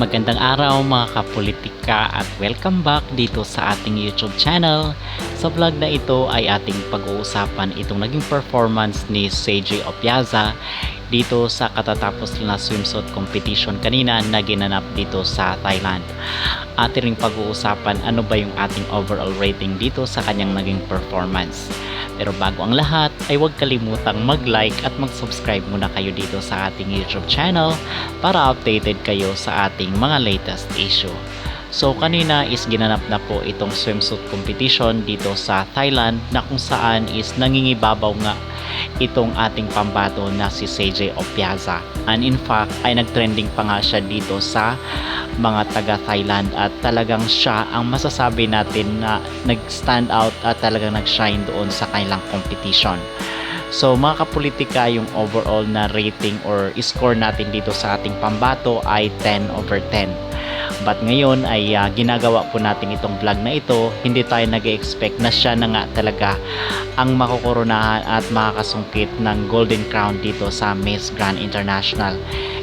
Magandang araw mga kapolitika at welcome back dito sa ating YouTube channel. Sa vlog na ito ay ating pag-uusapan itong naging performance ni CJ Opiaza dito sa katatapos na swimsuit competition kanina na ginanap dito sa Thailand. Ating ring pag-uusapan ano ba yung ating overall rating dito sa kanyang naging performance. Pero bago ang lahat ay huwag kalimutang mag-like at mag-subscribe muna kayo dito sa ating YouTube channel para updated kayo sa ating mga latest issue. So kanina is ginanap na po itong swimsuit competition dito sa Thailand na kung saan is nangingibabaw nga itong ating pambato na si CJ Opiaza. And in fact ay nagtrending pa nga siya dito sa mga taga Thailand at talagang siya ang masasabi natin na nag-stand out at talagang nag-shine doon sa kanilang competition. So mga kapolitika, yung overall na rating or score natin dito sa ating pambato ay 10/10. But ngayon ay ginagawa po natin itong vlog na ito, hindi tayo nag-expect na siya na nga talaga ang makokoronahan at makakasungkit ng Golden Crown dito sa Miss Grand International.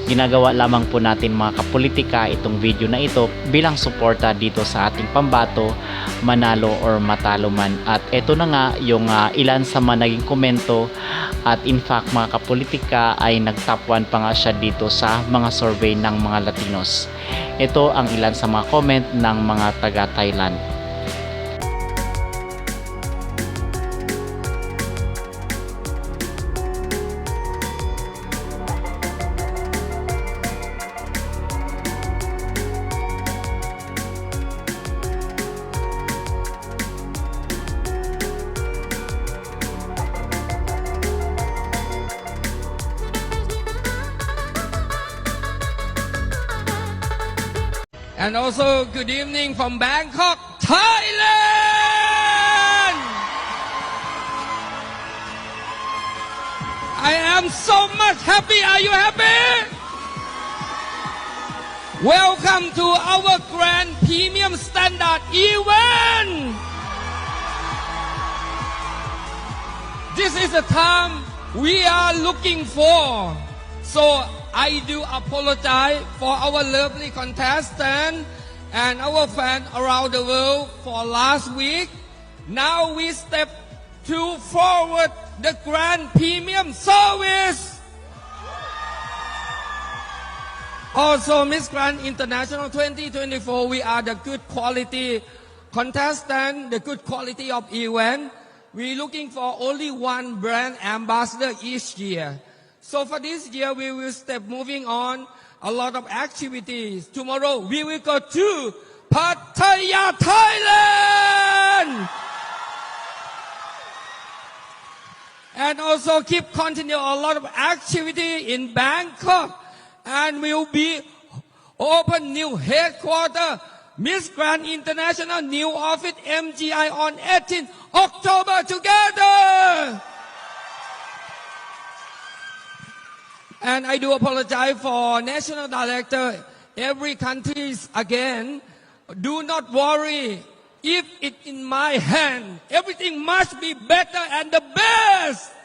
Ginagawa lamang po natin mga kapolitika itong video na ito bilang suporta dito sa ating pambato, manalo or matalo man. At ito na nga yung ilan sa mga naging komento at in fact mga kapolitika ay nag-top 1 pa nga siya dito sa mga survey ng mga Latinos. Ito ang ilan sa mga comment ng mga taga Thailand. And also, good evening from Bangkok, Thailand! I am so much happy. Are you happy? Welcome to our Grand Premium Standard event. This is the time we are looking for. So, I do apologize for our lovely contestant and our fans around the world for last week. Now we step to forward the Grand Premium Service. Also, Miss Grand International 2024, we are the good quality contestant, the good quality of event. We're looking for only one brand ambassador each year. So for this year, we will step moving on a lot of activities. Tomorrow, we will go to Pattaya, Thailand! And also keep continue a lot of activity in Bangkok. And we will be open new headquarters, Miss Grand International new office MGI on 18 October together. And I do apologize for National Director. Every country again, do not worry. If it's in my hand, everything must be better and the best.